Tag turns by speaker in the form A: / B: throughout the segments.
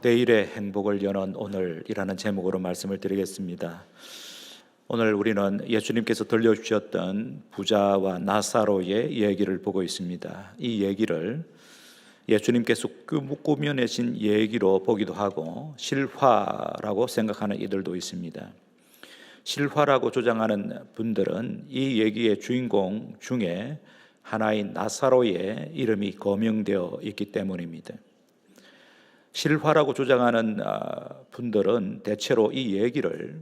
A: 내일의 행복을 여는 오늘이라는 제목으로 말씀을 드리겠습니다. 오늘 우리는 예수님께서 들려주셨던 부자와 나사로의 얘기를 보고 있습니다. 이 얘기를 예수님께서 꾸며내신 얘기로 보기도 하고 실화라고 생각하는 이들도 있습니다. 실화라고 주장하는 분들은 이 얘기의 주인공 중에 하나인 나사로의 이름이 거명되어 있기 때문입니다. 실화라고 주장하는 분들은 대체로 이 얘기를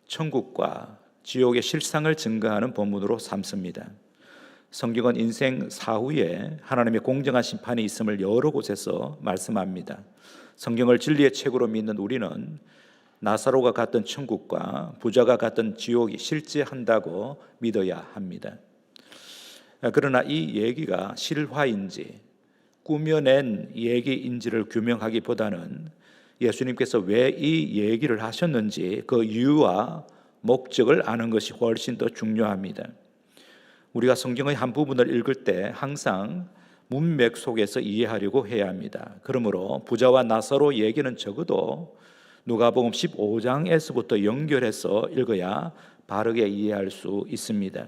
A: 천국과 지옥의 실상을 증거하는 본문으로 삼습니다. 성경은 인생 사후에 하나님의 공정한 심판이 있음을 여러 곳에서 말씀합니다. 성경을 진리의 책으로 믿는 우리는 나사로가 갔던 천국과 부자가 갔던 지옥이 실제한다고 믿어야 합니다. 그러나 이 얘기가 실화인지 꾸며낸 얘기인지를 규명하기보다는 예수님께서 왜 이 얘기를 하셨는지 그 이유와 목적을 아는 것이 훨씬 더 중요합니다. 우리가 성경의 한 부분을 읽을 때 항상 문맥 속에서 이해하려고 해야 합니다. 그러므로 부자와 나사로 얘기는 적어도 누가복음 15장에서부터 연결해서 읽어야 바르게 이해할 수 있습니다.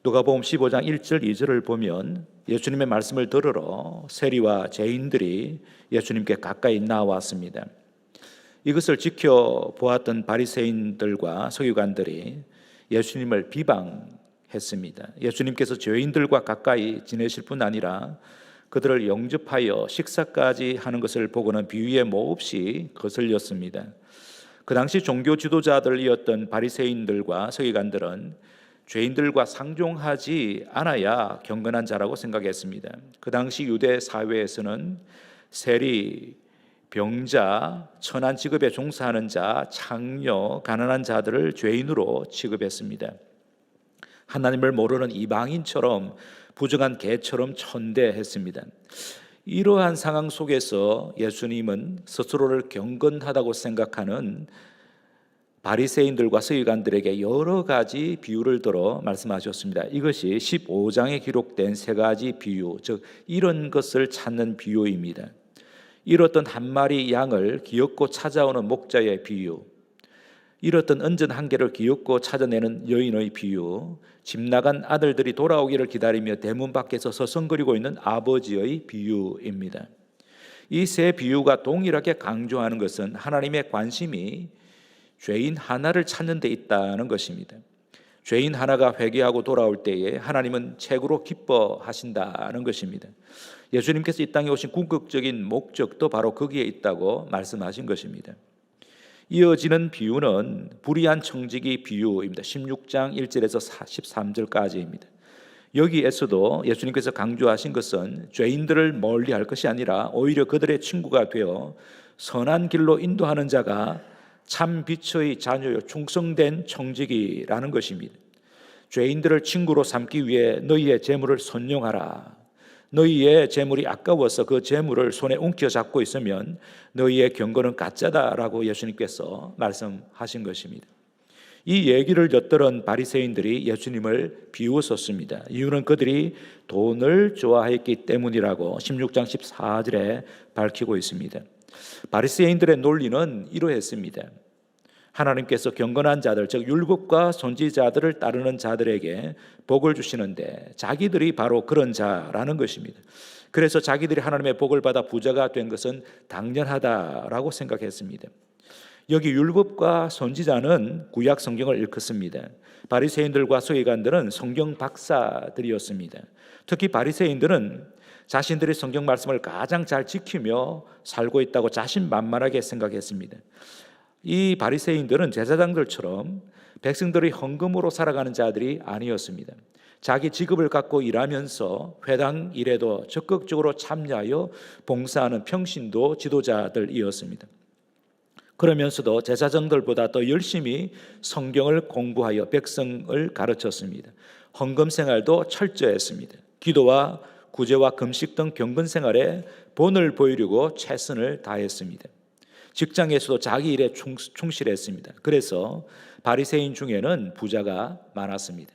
A: 누가복음 15장 1절 2절을 보면 예수님의 말씀을 들으러 세리와 죄인들이 예수님께 가까이 나왔습니다. 이것을 지켜보았던 바리새인들과 서기관들이 예수님을 비방했습니다. 예수님께서 죄인들과 가까이 지내실 뿐 아니라 그들을 영접하여 식사까지 하는 것을 보고는 비위에 몹시 거슬렸습니다. 그 당시 종교 지도자들이었던 바리새인들과 서기관들은 죄인들과 상종하지 않아야 경건한 자라고 생각했습니다. 그 당시 유대 사회에서는 세리, 병자, 천한 직업에 종사하는 자, 창녀, 가난한 자들을 죄인으로 취급했습니다. 하나님을 모르는 이방인처럼 부정한 개처럼 천대했습니다. 이러한 상황 속에서 예수님은 스스로를 경건하다고 생각하는 바리새인들과 서기관들에게 여러 가지 비유를 들어 말씀하셨습니다. 이것이 15장에 기록된 세 가지 비유, 즉 이런 것을 찾는 비유입니다. 잃었던 한 마리 양을 기어코 찾아오는 목자의 비유, 잃었던 은전 한 개를 기어코 찾아내는 여인의 비유, 집 나간 아들들이 돌아오기를 기다리며 대문 밖에서 서성거리고 있는 아버지의 비유입니다. 이 세 비유가 동일하게 강조하는 것은 하나님의 관심이 죄인 하나를 찾는 데 있다는 것입니다. 죄인 하나가 회개하고 돌아올 때에 하나님은 최고로 기뻐하신다는 것입니다. 예수님께서 이 땅에 오신 궁극적인 목적도 바로 거기에 있다고 말씀하신 것입니다. 이어지는 비유는 불의한 청지기 비유입니다. 16장 1절에서 13절까지입니다. 여기에서도 예수님께서 강조하신 것은 죄인들을 멀리할 것이 아니라 오히려 그들의 친구가 되어 선한 길로 인도하는 자가 참 빛의 자녀요 충성된 청지기라는 것입니다. 죄인들을 친구로 삼기 위해 너희의 재물을 선용하라. 너희의 재물이 아까워서 그 재물을 손에 움켜잡고 있으면 너희의 경건은 가짜다라고 예수님께서 말씀하신 것입니다. 이 얘기를 엿들은 바리새인들이 예수님을 비웃었습니다. 이유는 그들이 돈을 좋아했기 때문이라고 16장 14절에 밝히고 있습니다. 바리새인들의 논리는 이러했습니다. 하나님께서 경건한 자들, 즉 율법과 선지자들을 따르는 자들에게 복을 주시는데 자기들이 바로 그런 자라는 것입니다. 그래서 자기들이 하나님의 복을 받아 부자가 된 것은 당연하다라고 생각했습니다. 여기 율법과 선지자는 구약 성경을 일컫습니다. 바리새인들과 서기관들은 성경 박사들이었습니다. 특히 바리새인들은 자신들이 성경 말씀을 가장 잘 지키며 살고 있다고 자신만만하게 생각했습니다. 이 바리새인들은 제사장들처럼 백성들의 헌금으로 살아가는 자들이 아니었습니다. 자기 직업을 갖고 일하면서 회당 일에도 적극적으로 참여하여 봉사하는 평신도 지도자들이었습니다. 그러면서도 제사장들보다 더 열심히 성경을 공부하여 백성을 가르쳤습니다. 헌금 생활도 철저했습니다. 기도와 구제와 금식 등 경건 생활에 본을 보이려고 최선을 다했습니다. 직장에서도 자기 일에 충실했습니다. 그래서 바리새인 중에는 부자가 많았습니다.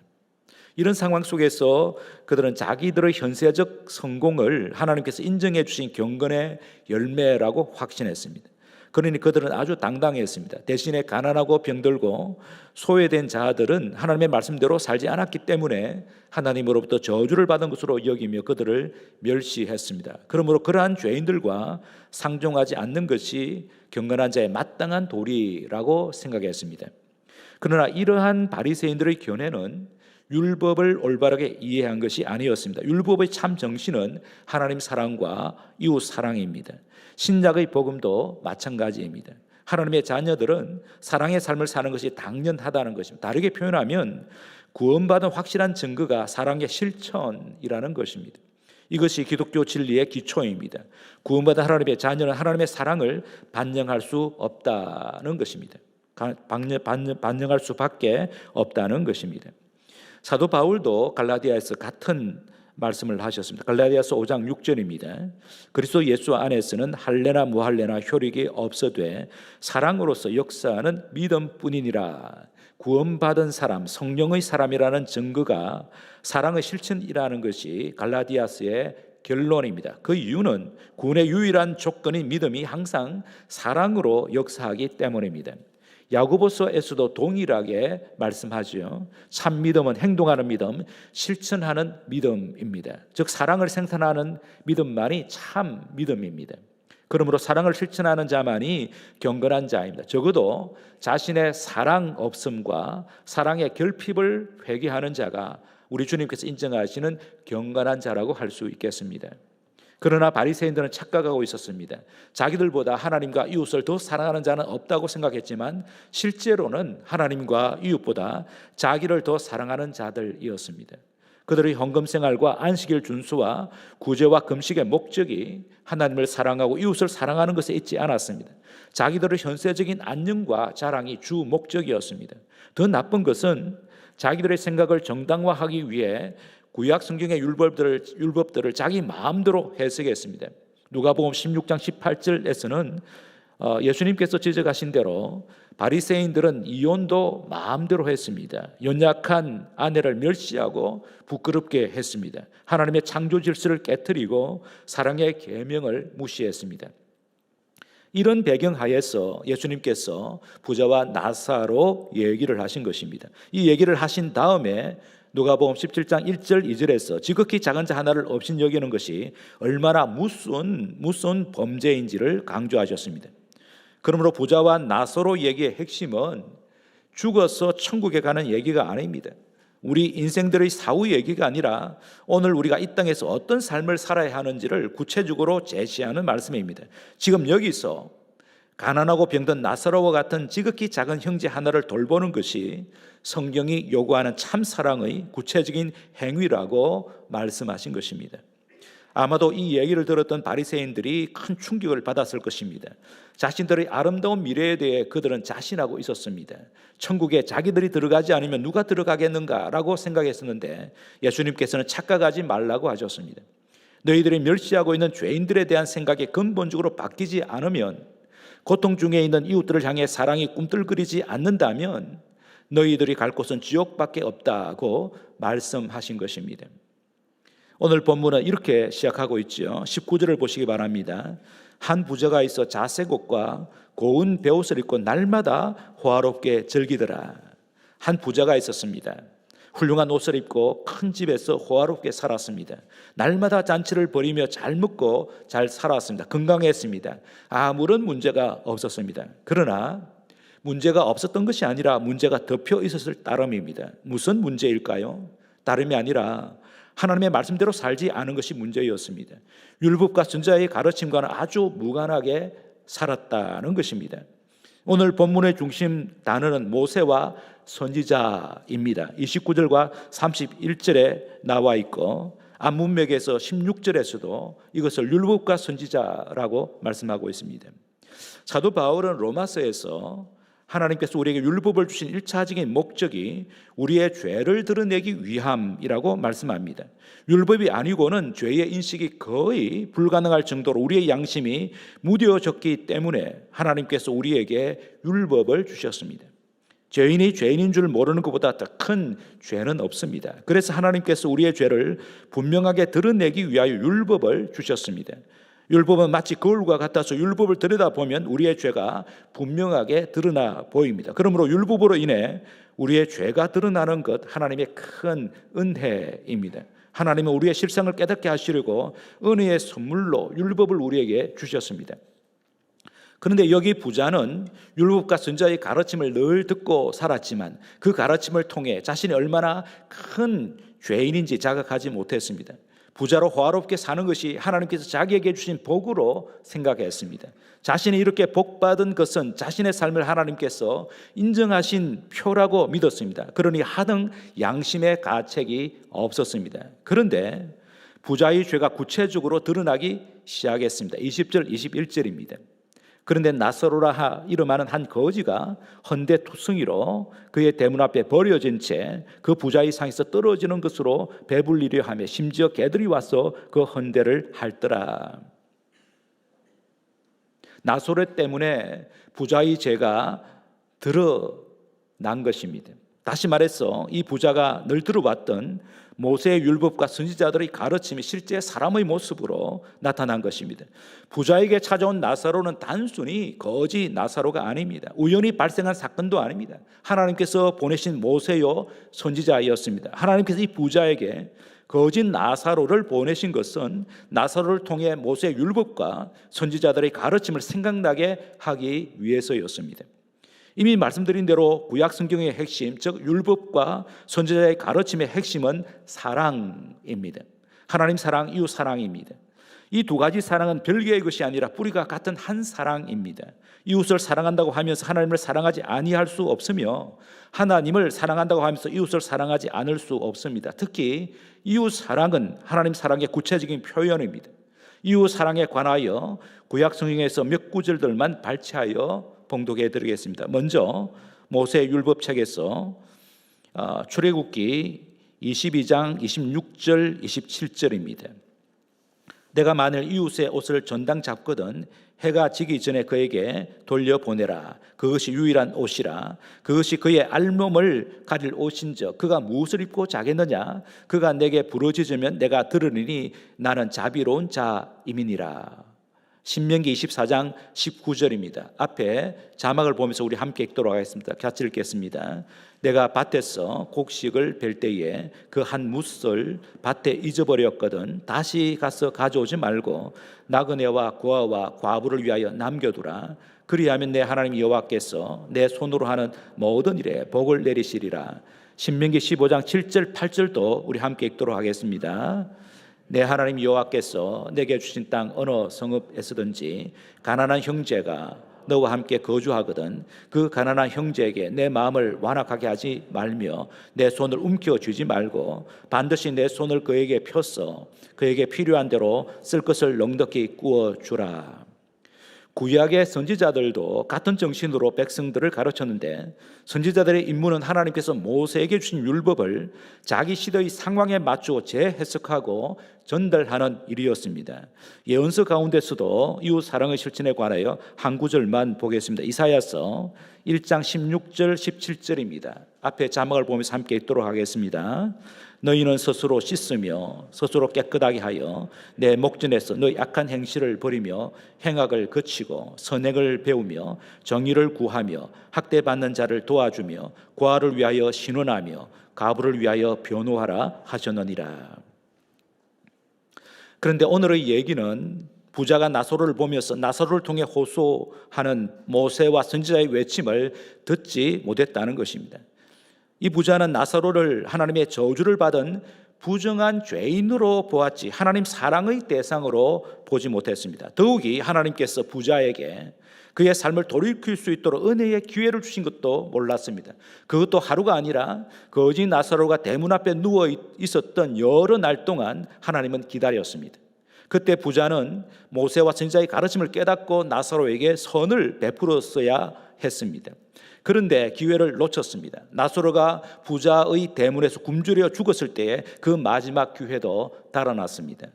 A: 이런 상황 속에서 그들은 자기들의 현세적 성공을 하나님께서 인정해 주신 경건의 열매라고 확신했습니다. 그러니 그들은 아주 당당했습니다. 대신에 가난하고 병들고 소외된 자들은 하나님의 말씀대로 살지 않았기 때문에 하나님으로부터 저주를 받은 것으로 여기며 그들을 멸시했습니다. 그러므로 그러한 죄인들과 상종하지 않는 것이 경건한 자의 마땅한 도리라고 생각했습니다. 그러나 이러한 바리새인들의 견해는 율법을 올바르게 이해한 것이 아니었습니다. 율법의 참 정신은 하나님 사랑과 이웃 사랑입니다. 신약의 복음도 마찬가지입니다. 하나님의 자녀들은 사랑의 삶을 사는 것이 당연하다는 것입니다. 다르게 표현하면 구원받은 확실한 증거가 사랑의 실천이라는 것입니다. 이것이 기독교 진리의 기초입니다. 구원받은 하나님의 자녀는 하나님의 사랑을 반영할 수 없다는 것입니다. 반영할 수밖에 없다는 것입니다. 사도 바울도 갈라디아에서 같은 말씀을 하셨습니다. 갈라디아서 5장 6절입니다. 그리스도 예수 안에서는 할례나 무할례나 효력이 없어되 사랑으로서 역사하는 믿음뿐이니라. 구원받은 사람, 성령의 사람이라는 증거가 사랑의 실천이라는 것이 갈라디아서의 결론입니다. 그 이유는 구원의 유일한 조건인 믿음이 항상 사랑으로 역사하기 때문입니다. 야고보서에서도 동일하게 말씀하죠. 참 믿음은 행동하는 믿음, 실천하는 믿음입니다. 즉 사랑을 생산하는 믿음만이 참 믿음입니다. 그러므로 사랑을 실천하는 자만이 경건한 자입니다. 적어도 자신의 사랑 없음과 사랑의 결핍을 회개하는 자가 우리 주님께서 인정하시는 경건한 자라고 할 수 있겠습니다. 그러나 바리새인들은 착각하고 있었습니다. 자기들보다 하나님과 이웃을 더 사랑하는 자는 없다고 생각했지만 실제로는 하나님과 이웃보다 자기를 더 사랑하는 자들이었습니다. 그들의 헌금 생활과 안식일 준수와 구제와 금식의 목적이 하나님을 사랑하고 이웃을 사랑하는 것에 있지 않았습니다. 자기들의 현세적인 안녕과 자랑이 주 목적이었습니다. 더 나쁜 것은 자기들의 생각을 정당화하기 위해 구약 성경의 율법들을 자기 마음대로 해석했습니다. 누가복음 16장 18절에서는 예수님께서 지적하신 대로 바리새인들은 이혼도 마음대로 했습니다. 연약한 아내를 멸시하고 부끄럽게 했습니다. 하나님의 창조 질서를 깨트리고 사랑의 계명을 무시했습니다. 이런 배경 하에서 예수님께서 부자와 나사로 얘기를 하신 것입니다. 이 얘기를 하신 다음에 누가복음 17장 1절 2절에서 지극히 작은 자 하나를 없인 여기는 것이 얼마나 무서운 범죄인지를 강조하셨습니다. 그러므로 부자와 나사로 얘기의 핵심은 죽어서 천국에 가는 얘기가 아닙니다. 우리 인생들의 사후 얘기가 아니라 오늘 우리가 이 땅에서 어떤 삶을 살아야 하는지를 구체적으로 제시하는 말씀입니다. 지금 여기서 가난하고 병든 나사로와 같은 지극히 작은 형제 하나를 돌보는 것이 성경이 요구하는 참 사랑의 구체적인 행위라고 말씀하신 것입니다. 아마도 이 얘기를 들었던 바리새인들이 큰 충격을 받았을 것입니다. 자신들의 아름다운 미래에 대해 그들은 자신하고 있었습니다. 천국에 자기들이 들어가지 않으면 누가 들어가겠는가라고 생각했었는데 예수님께서는 착각하지 말라고 하셨습니다. 너희들이 멸시하고 있는 죄인들에 대한 생각이 근본적으로 바뀌지 않으면, 고통 중에 있는 이웃들을 향해 사랑이 꿈틀거리지 않는다면 너희들이 갈 곳은 지옥밖에 없다고 말씀하신 것입니다. 오늘 본문은 이렇게 시작하고 있죠. 19절을 보시기 바랍니다. 한 부자가 있어 자색 옷과 고운 베옷을 입고 날마다 호화롭게 즐기더라. 한 부자가 있었습니다. 훌륭한 옷을 입고 큰 집에서 호화롭게 살았습니다. 날마다 잔치를 벌이며 잘 먹고 잘 살았습니다. 건강했습니다. 아무런 문제가 없었습니다. 그러나 문제가 없었던 것이 아니라 문제가 덮여 있었을 따름입니다. 무슨 문제일까요? 다름이 아니라 하나님의 말씀대로 살지 않은 것이 문제였습니다. 율법과 선지자의 가르침과는 아주 무관하게 살았다는 것입니다. 오늘 본문의 중심 단어는 모세와 선지자입니다. 29절과 31절에 나와 있고 앞문맥에서 16절에서도 이것을 율법과 선지자라고 말씀하고 있습니다. 사도 바울은 로마서에서 하나님께서 우리에게 율법을 주신 1차적인 목적이 우리의 죄를 드러내기 위함이라고 말씀합니다. 율법이 아니고는 죄의 인식이 거의 불가능할 정도로 우리의 양심이 무뎌졌기 때문에 하나님께서 우리에게 율법을 주셨습니다. 죄인이 죄인인 줄 모르는 것보다 더 큰 죄는 없습니다. 그래서 하나님께서 우리의 죄를 분명하게 드러내기 위하여 율법을 주셨습니다. 율법은 마치 거울과 같아서 율법을 들여다보면 우리의 죄가 분명하게 드러나 보입니다. 그러므로 율법으로 인해 우리의 죄가 드러나는 것, 하나님의 큰 은혜입니다. 하나님은 우리의 실상을 깨닫게 하시려고 은혜의 선물로 율법을 우리에게 주셨습니다. 그런데 여기 부자는 율법과 선지자의 가르침을 늘 듣고 살았지만 그 가르침을 통해 자신이 얼마나 큰 죄인인지 자각하지 못했습니다. 부자로 호화롭게 사는 것이 하나님께서 자기에게 주신 복으로 생각했습니다. 자신이 이렇게 복받은 것은 자신의 삶을 하나님께서 인정하신 표라고 믿었습니다. 그러니 하등 양심의 가책이 없었습니다. 그런데 부자의 죄가 구체적으로 드러나기 시작했습니다. 20절, 21절입니다. 그런데 나사로라 이름하는 한 거지가 헌데투성이로 그의 대문 앞에 버려진 채 그 부자의 상에서 떨어지는 것으로 배불리려 하며 심지어 개들이 와서 그 헌데를 핥더라. 나사로 때문에 부자의 죄가 드러난 것입니다. 다시 말해서 이 부자가 늘 들어왔던 모세의 율법과 선지자들의 가르침이 실제 사람의 모습으로 나타난 것입니다. 부자에게 찾아온 나사로는 단순히 거지 나사로가 아닙니다. 우연히 발생한 사건도 아닙니다. 하나님께서 보내신 모세요 선지자였습니다. 하나님께서 이 부자에게 거짓 나사로를 보내신 것은 나사로를 통해 모세의 율법과 선지자들의 가르침을 생각나게 하기 위해서였습니다. 이미 말씀드린 대로 구약 성경의 핵심, 즉 율법과 선지자의 가르침의 핵심은 사랑입니다. 하나님 사랑, 이웃 사랑입니다. 이 두 가지 사랑은 별개의 것이 아니라 뿌리가 같은 한 사랑입니다. 이웃을 사랑한다고 하면서 하나님을 사랑하지 아니할 수 없으며 하나님을 사랑한다고 하면서 이웃을 사랑하지 않을 수 없습니다. 특히 이웃 사랑은 하나님 사랑의 구체적인 표현입니다. 이웃 사랑에 관하여 구약 성경에서 몇 구절들만 발췌하여 봉독해 드리겠습니다. 먼저 모세 율법책에서 출애굽기 22장 26절 27절입니다. 내가 만일 이웃의 옷을 전당 잡거든 해가 지기 전에 그에게 돌려보내라. 그것이 유일한 옷이라. 그것이 그의 알몸을 가릴 옷인즉 그가 무엇을 입고 자겠느냐. 그가 내게 부르짖으면 내가 들으리니 나는 자비로운 자임이니라. 신명기 24장 19절입니다. 앞에 자막을 보면서 우리 함께 읽도록 하겠습니다. 같이 읽겠습니다. 내가 밭에서 곡식을 벨 때에 그 한 무슬 밭에 잊어버렸거든 다시 가서 가져오지 말고 나그네와 고아와 과부를 위하여 남겨두라. 그리하면 내 하나님 여호와께서 내 손으로 하는 모든 일에 복을 내리시리라. 신명기 15장 7절 8절도 우리 함께 읽도록 하겠습니다. 내 하나님 여호와께서 내게 주신 땅 어느 성읍에서든지 가난한 형제가 너와 함께 거주하거든 그 가난한 형제에게 내 마음을 완악하게 하지 말며 내 손을 움켜쥐지 말고 반드시 내 손을 그에게 펴서 그에게 필요한 대로 쓸 것을 넉넉히 구워주라. 구약의 선지자들도 같은 정신으로 백성들을 가르쳤는데 선지자들의 임무는 하나님께서 모세에게 주신 율법을 자기 시대의 상황에 맞추어 재해석하고 전달하는 일이었습니다. 예언서 가운데서도 이웃 사랑의 실천에 관하여 한 구절만 보겠습니다. 이사야서 1장 16절 17절입니다. 앞에 자막을 보면서 함께 읽도록 하겠습니다. 너희는 스스로 씻으며 스스로 깨끗하게 하여 내 목전에서 너희 악한 행실을 버리며 행악을 거치고 선행을 배우며 정의를 구하며 학대받는 자를 도와주며 고아를 위하여 신원하며 가부를 위하여 변호하라 하셨느니라. 그런데 오늘의 얘기는 부자가 나사로를 보면서 나사로를 통해 호소하는 모세와 선지자의 외침을 듣지 못했다는 것입니다. 이 부자는 나사로를 하나님의 저주를 받은 부정한 죄인으로 보았지 하나님 사랑의 대상으로 보지 못했습니다. 더욱이 하나님께서 부자에게 그의 삶을 돌이킬 수 있도록 은혜의 기회를 주신 것도 몰랐습니다. 그것도 하루가 아니라 거지 나사로가 대문 앞에 누워 있었던 여러 날 동안 하나님은 기다렸습니다. 그때 부자는 모세와 선지자의 가르침을 깨닫고 나사로에게 선을 베풀었어야 했습니다. 그런데 기회를 놓쳤습니다. 나사로가 부자의 대문에서 굶주려 죽었을 때에 그 마지막 기회도 달아났습니다.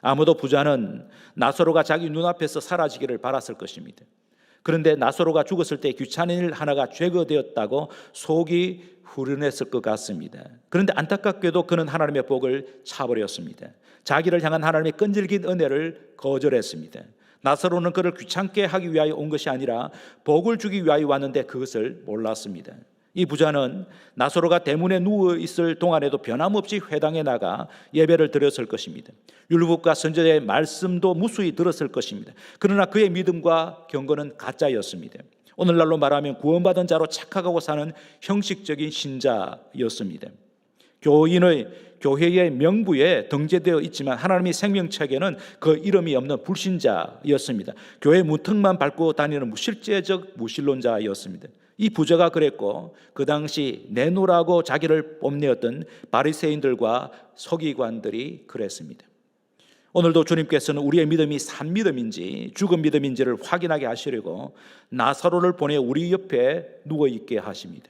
A: 아무도 부자는 나사로가 자기 눈앞에서 사라지기를 바랐을 것입니다. 그런데 나사로가 죽었을 때 귀찮은 일 하나가 제거되었다고 속이 후련했을 것 같습니다. 그런데 안타깝게도 그는 하나님의 복을 차버렸습니다. 자기를 향한 하나님의 끈질긴 은혜를 거절했습니다. 나사로는 그를 귀찮게 하기 위하여 온 것이 아니라 복을 주기 위하여 왔는데 그것을 몰랐습니다. 이 부자는 나사로가 대문에 누워 있을 동안에도 변함없이 회당에 나가 예배를 드렸을 것입니다. 율법과 선지자의 말씀도 무수히 들었을 것입니다. 그러나 그의 믿음과 경건은 가짜였습니다. 오늘날로 말하면 구원받은 자로 착각하고 사는 형식적인 신자였습니다. 교회의 명부에 등재되어 있지만 하나님의 생명책에는 그 이름이 없는 불신자였습니다. 교회 문턱만 밟고 다니는 실제적 무신론자였습니다. 이 부자가 그랬고 그 당시 내노라고 자기를 뽐내었던 바리새인들과 서기관들이 그랬습니다. 오늘도 주님께서는 우리의 믿음이 산 믿음인지 죽은 믿음인지를 확인하게 하시려고 나사로를 보내 우리 옆에 누워있게 하십니다.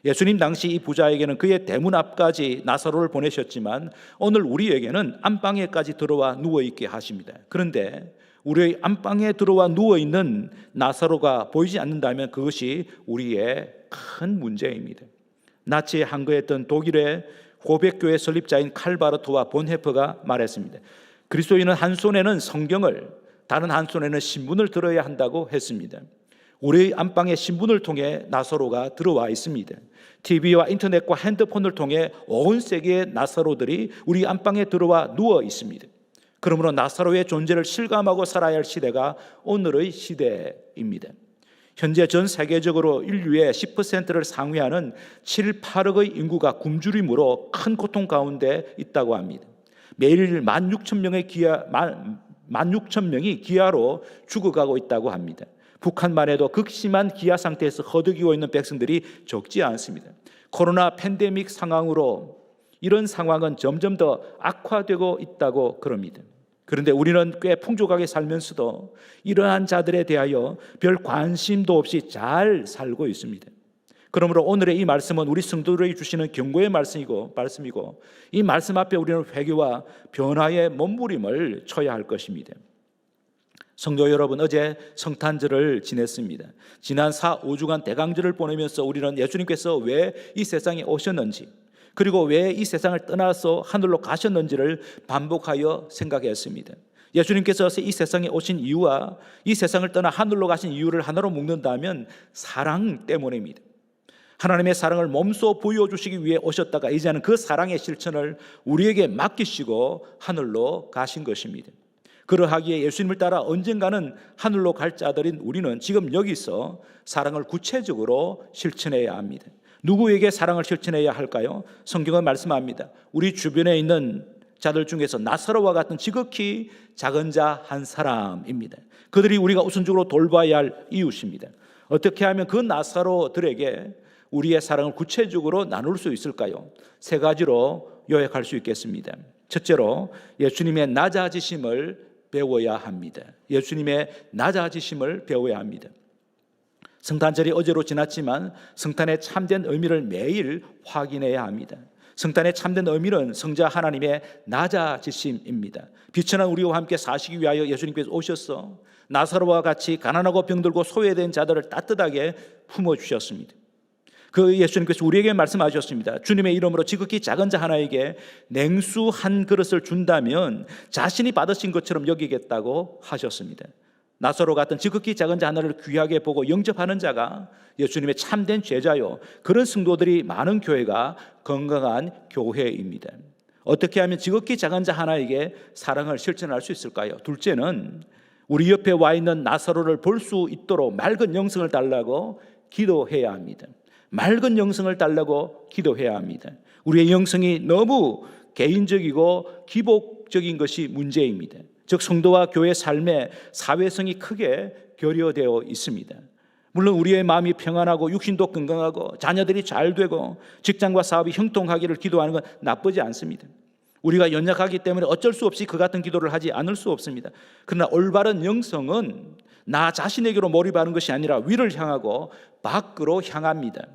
A: 예수님 당시 이 부자에게는 그의 대문 앞까지 나사로를 보내셨지만 오늘 우리에게는 안방에까지 들어와 누워있게 하십니다. 그런데 우리의 안방에 들어와 누워있는 나사로가 보이지 않는다면 그것이 우리의 큰 문제입니다. 나치에 항거했던 독일의 고백교회 설립자인 칼바르토와 본헤퍼가 말했습니다. 그리스도인은 한 손에는 성경을, 다른 한 손에는 신문을 들어야 한다고 했습니다. 우리의 안방에 신문을 통해 나사로가 들어와 있습니다. TV와 인터넷과 핸드폰을 통해 온 세계의 나사로들이 우리 안방에 들어와 누워 있습니다. 그러므로 나사로의 존재를 실감하고 살아야 할 시대가 오늘의 시대입니다. 현재 전 세계적으로 인류의 10%를 상회하는 7, 8억의 인구가 굶주림으로 큰 고통 가운데 있다고 합니다. 매일 16,000명이 기아로 죽어가고 있다고 합니다. 북한만 해도 극심한 기아 상태에서 허덕이고 있는 백성들이 적지 않습니다. 코로나 팬데믹 상황으로 이런 상황은 점점 더 악화되고 있다고 그럽니다. 그런데 우리는 꽤 풍족하게 살면서도 이러한 자들에 대하여 별 관심도 없이 잘 살고 있습니다. 그러므로 오늘의 이 말씀은 우리 성도들에게 주시는 경고의 말씀이고 이 말씀 앞에 우리는 회개와 변화의 몸부림을 쳐야 할 것입니다. 성도 여러분, 어제 성탄절을 지냈습니다. 지난 4-5주간 대강절을 보내면서 우리는 예수님께서 왜 이 세상에 오셨는지, 그리고 왜 이 세상을 떠나서 하늘로 가셨는지를 반복하여 생각했습니다. 예수님께서 이 세상에 오신 이유와 이 세상을 떠나 하늘로 가신 이유를 하나로 묶는다면 사랑 때문입니다. 하나님의 사랑을 몸소 보여주시기 위해 오셨다가 이제는 그 사랑의 실천을 우리에게 맡기시고 하늘로 가신 것입니다. 그러하기에 예수님을 따라 언젠가는 하늘로 갈 자들인 우리는 지금 여기서 사랑을 구체적으로 실천해야 합니다. 누구에게 사랑을 실천해야 할까요? 성경은 말씀합니다. 우리 주변에 있는 자들 중에서 나사로와 같은 지극히 작은 자 한 사람입니다. 그들이 우리가 우선적으로 돌봐야 할 이웃입니다. 어떻게 하면 그 나사로들에게 우리의 사랑을 구체적으로 나눌 수 있을까요? 3가지로 요약할 수 있겠습니다. 첫째로 예수님의 낮아지심을 배워야 합니다. 예수님의 낮아지심을 배워야 합니다. 성탄절이 어제로 지났지만 성탄의 참된 의미를 매일 확인해야 합니다. 성탄의 참된 의미는 성자 하나님의 낮아지심입니다. 비천한 우리와 함께 사시기 위하여 예수님께서 오셔서 나사로와 같이 가난하고 병들고 소외된 자들을 따뜻하게 품어주셨습니다. 그 예수님께서 우리에게 말씀하셨습니다. 주님의 이름으로 지극히 작은 자 하나에게 냉수 한 그릇을 준다면 자신이 받으신 것처럼 여기겠다고 하셨습니다. 나사로 같은 지극히 작은 자 하나를 귀하게 보고 영접하는 자가 예수님의 참된 제자요, 그런 성도들이 많은 교회가 건강한 교회입니다. 어떻게 하면 지극히 작은 자 하나에게 사랑을 실천할 수 있을까요? 둘째는 우리 옆에 와 있는 나사로를 볼 수 있도록 맑은 영성을 달라고 기도해야 합니다. 맑은 영성을 달라고 기도해야 합니다. 우리의 영성이 너무 개인적이고 기복적인 것이 문제입니다. 즉 성도와 교회 삶의 사회성이 크게 결여되어 있습니다. 물론 우리의 마음이 평안하고 육신도 건강하고 자녀들이 잘 되고 직장과 사업이 형통하기를 기도하는 건 나쁘지 않습니다. 우리가 연약하기 때문에 어쩔 수 없이 그 같은 기도를 하지 않을 수 없습니다. 그러나 올바른 영성은 나 자신에게로 몰입하는 것이 아니라 위를 향하고 밖으로 향합니다.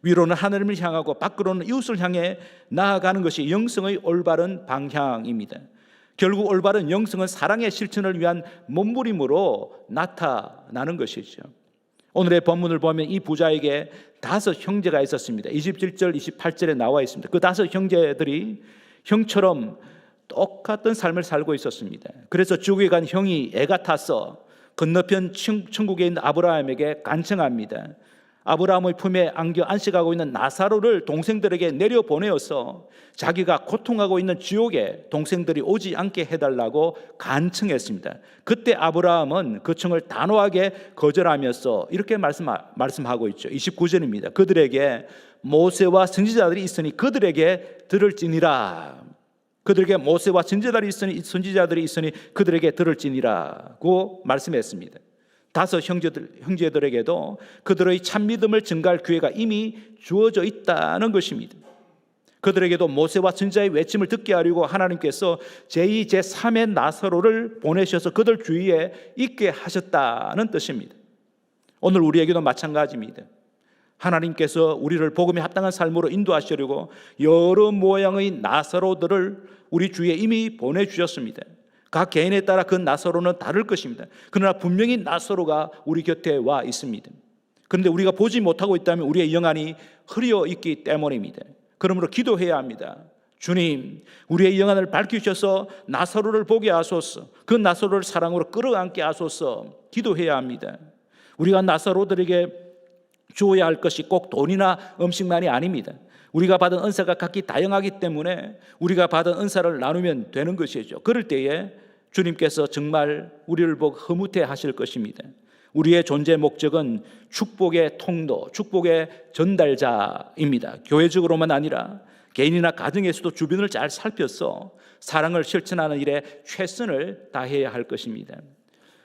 A: 위로는 하나님을 향하고 밖으로는 이웃을 향해 나아가는 것이 영성의 올바른 방향입니다. 결국 올바른 영성은 사랑의 실천을 위한 몸부림으로 나타나는 것이죠. 오늘의 본문을 보면 이 부자에게 5 형제가 있었습니다. 27절, 28절에 나와 있습니다. 그 5 형제들이 형처럼 똑같은 삶을 살고 있었습니다. 그래서 지옥에 간 형이 애가 타서 건너편 천국에 있는 아브라함에게 간청합니다. 아브라함의 품에 안겨 안식하고 있는 나사로를 동생들에게 내려보내어서 자기가 고통하고 있는 지옥에 동생들이 오지 않게 해달라고 간청했습니다. 그때 아브라함은 그 청을 단호하게 거절하면서 이렇게 말씀하고 있죠. 29절입니다. 그들에게 모세와 선지자들이 있으니 그들에게 들을지니라. 그들에게 모세와 선지자들이 있으니 그들에게 들을지니라고 말씀했습니다. 5 형제들에게도 그들의 참 믿음을 증가할 기회가 이미 주어져 있다는 것입니다. 그들에게도 모세와 선지자의 외침을 듣게 하려고 하나님께서 제2, 제3의 나사로를 보내셔서 그들 주위에 있게 하셨다는 뜻입니다. 오늘 우리에게도 마찬가지입니다. 하나님께서 우리를 복음에 합당한 삶으로 인도하시려고 여러 모양의 나사로들을 우리 주위에 이미 보내주셨습니다. 각 개인에 따라 그 나사로는 다를 것입니다. 그러나 분명히 나사로가 우리 곁에 와 있습니다. 그런데 우리가 보지 못하고 있다면 우리의 영안이 흐려 있기 때문입니다. 그러므로 기도해야 합니다. 주님, 우리의 영안을 밝히셔서 나사로를 보게 하소서. 그 나사로를 사랑으로 끌어안게 하소서. 기도해야 합니다. 우리가 나사로들에게 주어야 할 것이 꼭 돈이나 음식만이 아닙니다. 우리가 받은 은사가 각기 다양하기 때문에 우리가 받은 은사를 나누면 되는 것이죠. 그럴 때에 주님께서 정말 우리를 보고 흐뭇해 하실 것입니다. 우리의 존재 목적은 축복의 통로, 축복의 전달자입니다. 교회적으로만 아니라 개인이나 가정에서도 주변을 잘 살펴서 사랑을 실천하는 일에 최선을 다해야 할 것입니다.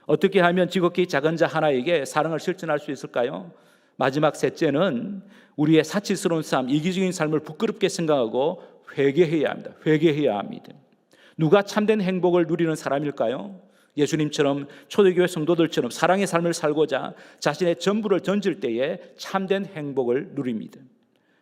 A: 어떻게 하면 지극히 작은 자 하나에게 사랑을 실천할 수 있을까요? 마지막 셋째는 우리의 사치스러운 삶, 이기적인 삶을 부끄럽게 생각하고 회개해야 합니다. 회개해야 합니다. 누가 참된 행복을 누리는 사람일까요? 예수님처럼 초대교회 성도들처럼 사랑의 삶을 살고자 자신의 전부를 던질 때에 참된 행복을 누립니다.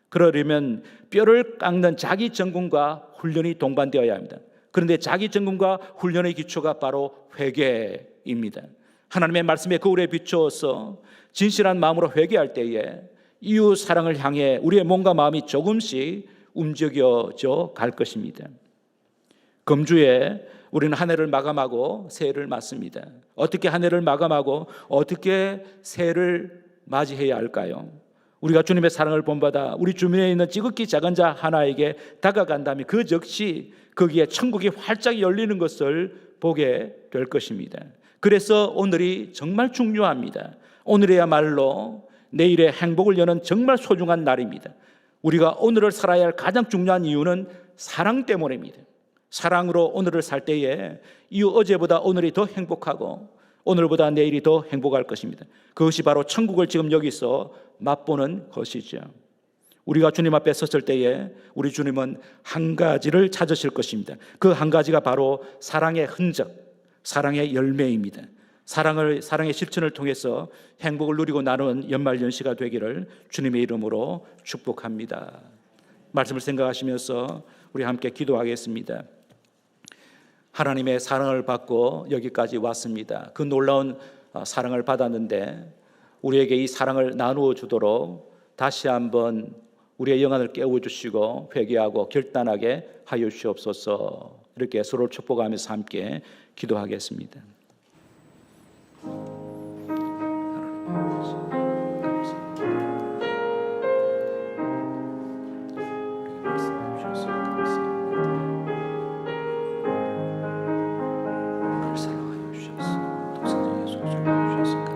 A: 그러려면 뼈를 깎는 자기 전공과 훈련이 동반되어야 합니다. 그런데 자기 전공과 훈련의 기초가 바로 회개입니다. 하나님의 말씀에 거울에 비추어서 진실한 마음으로 회개할 때에 이웃 사랑을 향해 우리의 몸과 마음이 조금씩 움직여져 갈 것입니다. 금주에 우리는 한 해를 마감하고 새해를 맞습니다. 어떻게 한 해를 마감하고 어떻게 새해를 맞이해야 할까요? 우리가 주님의 사랑을 본받아 우리 주변에 있는 지극히 작은 자 하나에게 다가간다면 그 즉시 거기에 천국이 활짝 열리는 것을 보게 될 것입니다. 그래서 오늘이 정말 중요합니다. 오늘이야말로 내일의 행복을 여는 정말 소중한 날입니다. 우리가 오늘을 살아야 할 가장 중요한 이유는 사랑 때문입니다. 사랑으로 오늘을 살 때에 이 어제보다 오늘이 더 행복하고 오늘보다 내일이 더 행복할 것입니다. 그것이 바로 천국을 지금 여기서 맛보는 것이죠. 우리가 주님 앞에 섰을 때에 우리 주님은 한 가지를 찾으실 것입니다. 그 한 가지가 바로 사랑의 흔적, 사랑의 열매입니다. 사랑의 실천을 통해서 행복을 누리고 나눈 연말연시가 되기를 주님의 이름으로 축복합니다. 말씀을 생각하시면서 우리 함께 기도하겠습니다. 하나님의 사랑을 받고 여기까지 왔습니다. 그 놀라운 사랑을 받았는데 우리에게 이 사랑을 나누어 주도록 다시 한번 우리의 영안을 깨워주시고 회개하고 결단하게 하여 주시옵소서. 이렇게 서로를 축복하면서 함께 기도하겠습니다. 사랑하여 주셔서 동생에게 소중히 주셔서